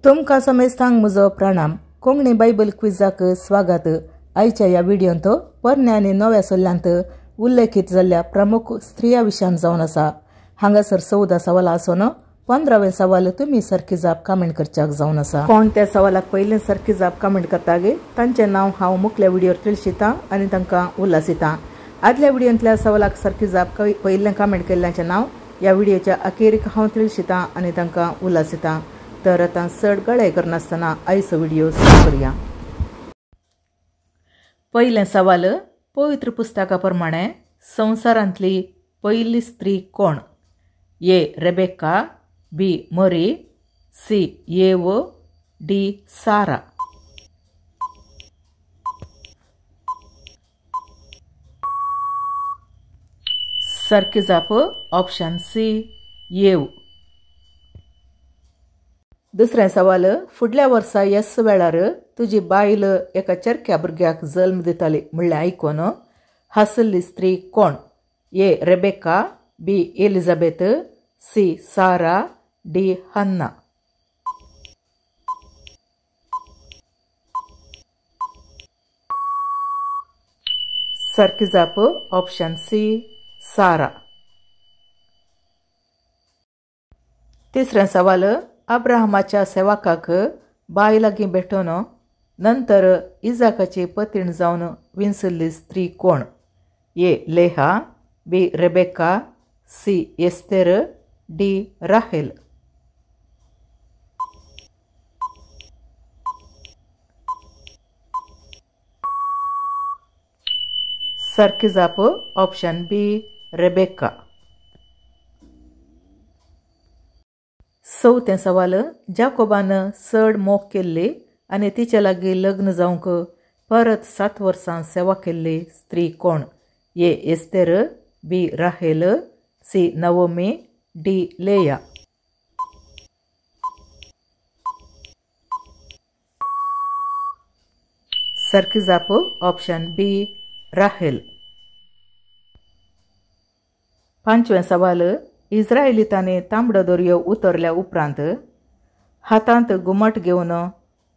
तुमकां समेस्तांक म्हजो प्रणाम. कोंकणी बायबल क्विजाक स्वागत. आयच्या ह्या व्हिडिओंत पोरण्या आनी नव्या सल्ल्यांत उल्लेखीत जाल्ल्या प्रमुख स्त्रिया विशयान जावन आसा. हांगासर 14 सवालां आसून 15वें सवाल तुमी सारकी जाप कमेंट करच्याक जावन आसा. कोण त्या सवालाक पयलें सारकी जाप कमेंट करता गे तांचें नांव हांव मुखल्या व्हिडिओर तिळशितां आनी तांकां उल्हासितां. आदल्या व्हिडिओंतल्या सवालाक सारकी जाप पयलें कमेंट केल्ल्यांचें नांव ह्या व्हिडिओच्या अखेरीक हांव तिळशितां आनी तांकां उल्हासितां. तर आतां चड गळे करनासतना आयचो व्हिडिओ सुरू करुया. पयलें सवाल. पवित्र पुस्तका प्रमाणे संवसारांतली पयली स्त्री कोण? ए. रेबेका, बी. मरी, सी. येव, डी. सारा. सारकी जाप ऑप्शन सी. येव. दुसरें सवाल. फुडल्या वर्सा ह्याच वेळार तुजी बायल एका चरख्या भुरग्याक जल्म दिताली म्हणलें आयकून हांसल्ली स्त्री कोण? A. Rebecca, B. Elizabeth, C. Sarah, D. Hannah. सारकी जाप ऑप्शन सी. सारा. तिसरें सवाल. अब्राहमाच्या सेवकाक बाय लागीं भेटून नंतर इजाकाची पत्नी जावन विंसल्ली स्त्री कोण? A. Leah, B. Rebecca, C. Esther, D. राहेल. सारकी जाप ऑप्शन बी. रेबेका. चवथें सवाल. जाकोबान चड मोग केल्ली आनी तिचे लागीं लग्न जावंक परत 7 वर्सां सेवा केल्ली स्त्री कोण? ए. एस्तेर, बी. राहेल, सी. नवोमी, डी. लेया. सारकी जाप ऑप्शन बी. राहेल. पांचवें सवाल. इस्रायलितांनी तांबडो दर्यो उतरल्या उपरांत हातांत घुमट घेवन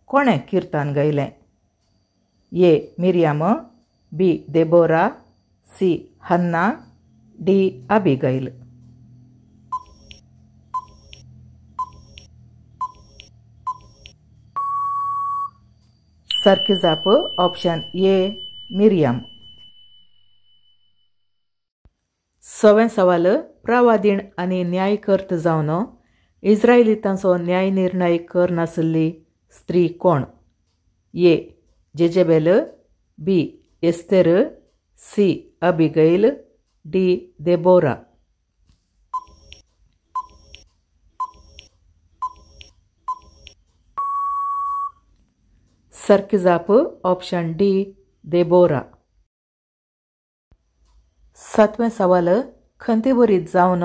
कोणें किर्तन गायलें? A. Miriam, B. Deborah, C. Hannah, D. Abigail. सारकी जाप ऑप्शन ए. मिरियाम. 6वें सवाल. प्रवादीण आनी न्यायकर्त जावन इस्रायलितांचो न्याय निर्णय करनासली स्त्री कोण? A. Jezebel, B. Esther, C. Abigail, D. Deborah. सारकी जाप ऑप्शन डी. देबोरा. 7वें सवाल. खंतीभरीत जावन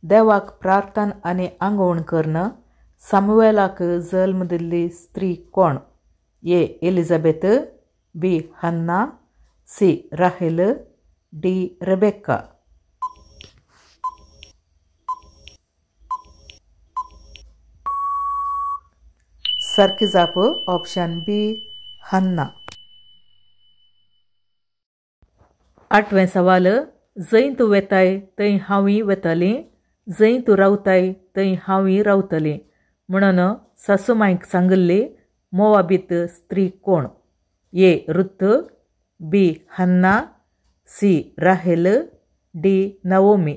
देवाक प्रार्थना आनी आंगवण करन सामुएलाक जल्म दिल्ली स्त्री कोण? ए. एलिझाबेथ, बी. Hannah, C. राहेल, डी. रेबेका. सारकी जाप ऑप्शन बी. हन्ना. 8वें सवाल. जंय तूं वेताय थंय हांवूय वेतलीं, जंय तूं रावताय थंय हांवूय रावतलीं म्हणून सासूमांयक सांगल्ली मोवाबीत स्त्री कोण? ए. रुथ, बी. Hannah, C. राहेल, डी. नवोमी.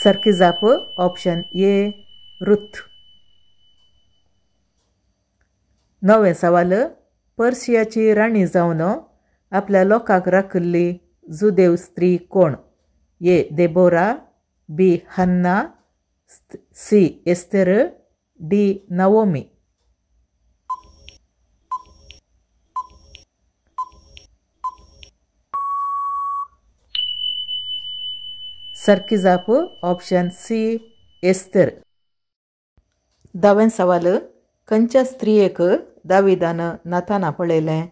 सारकी जाप ऑप्शन ए. रुथ. 9वें सवाल. पर्शियाची राणी जावन आपल्या लोकांक राखल्ली जुदेव स्त्री कोण? A. Deborah, B. Hannah, C. Esther, D. Naomi. सारकी जाप ऑप्शन सी. एस्तेर. 10वें सवाल. खंयच्या स्त्रियेक दाविदान नाताना पळयलें?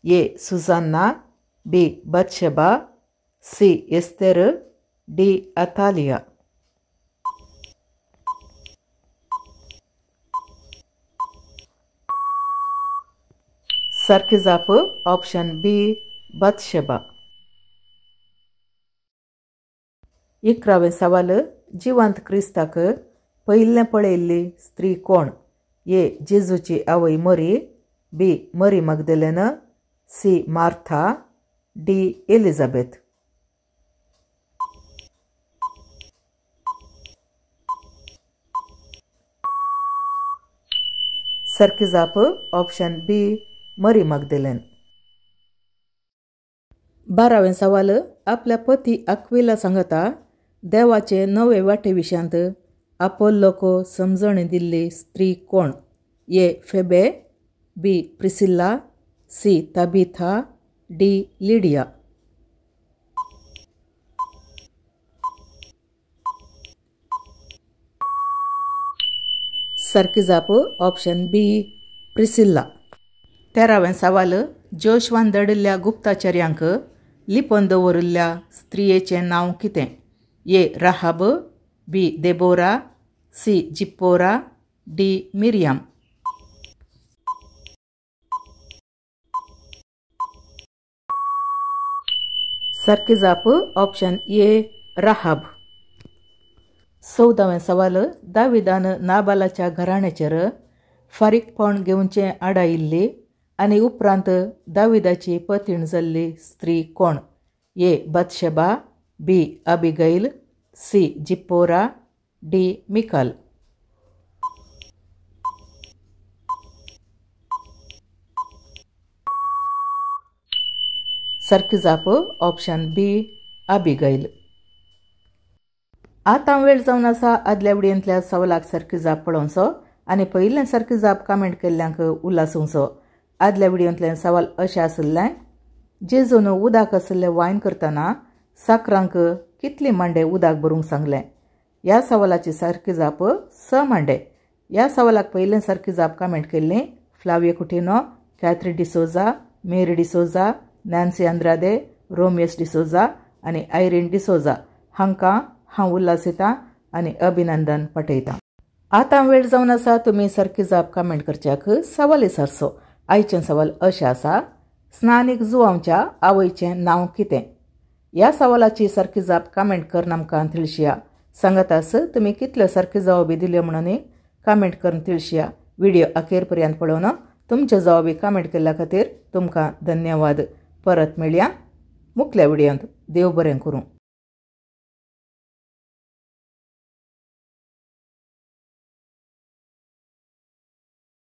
A. Susanna, B. Bathsheba, C. Esther, D Athaliah. सारखी जाप ऑप्शन बी बत्शेबा. 11वे सवाल जिवंत क्रिस्ताक पयलें पळयल्ली स्त्री कोण? ए जेजूची आवय मरी, बी मरी मगदलेन, सी मार्था, डी एलिझाबेथ. सारखी जाप ऑप्शन बी मरी मगदलेन. 12वे सवाल आपल्या पती अक्विला सांगता देवाचे नवे वाटे विशांत आपोल्लोक समजण दिल्ली स्त्री कोण? ए फेबे, बी प्रिसिल्ला, सी ताबिथा, डी लिडिया. सारखी जाप ऑप्शन बी प्रिसिल्ला. 13वे सवाल जोशवान दडिल्ल्या गुप्ताचर्यांक लिपोवन दवरिल्ल्या स्त्रियेचें नांव कितें? ए राहाब, बी देबोरा, सी जिप्पोरा, डी मिरियाम. सारखी जाप ऑप्शन ए राहाब. 14वे सवाल दाविदान नाबालाच्या घराण्याचेर फारीकपण घेवचे आडायिल्ली आनी उपरांत दाविदाची पत्नी जाल्ली स्त्री कोण? ए बत्शेबा, बी अबिगैल, सी जिप्पोरा, डी मिकाल. सारखी जाप ऑप्शन बी अबिगैल. आतां वेळ जावन आसा आदल्या विडियोंतल्या सवालाक सारखी जाप पळोवचो आनी पयिल्लें सारखी जाप कमेंट केल्ल्यांक उल्हासूंचो. आदल्या विडियोंतले सवाल अशें आशिल्लें, जेजून उदक आशिल्लें वायन करतना साकरांक कितली मांडे उदक भरूंक सांगलें? ह्या सवालाची सारखी जाप 6 मांडे. ह्या सवालाक पयलें सारखी जाप कमेंट केल्ली फ्लावियो कुटिनो, कॅथरी डिसोजा, मेरी डिसोजा, नॅन्सी अंद्रादे, रोमियस डिसोजा आनी आयरीन डिसोजा हांकां हांव उल्हासितां आनी अभिनंदन पठयतां. आतां वेळ जावन आसा तुमी सारखी जाप कमेंट करच्याक सवाल विचारचो. आयचें सवाल अशें आसा, स्नानीक जुवांवच्या आवयचें नांव कितें? ह्या सवालाची सारखी जाप कमेंट करून आमकां तिळशिया. सांगातास तुमी कितल्यो सारक्यो जवाबी दिल्यो म्हणून कमेंट करून तिळशिया. व्हिडिओ अखेर पर्यंत पळोवन तुमच्यो जवाबी कमेंट केल्ल्या खातीर तुमकां धन्यवाद. परत मेळया मुखल्या व्हिडियोंत. देव बरें करूं.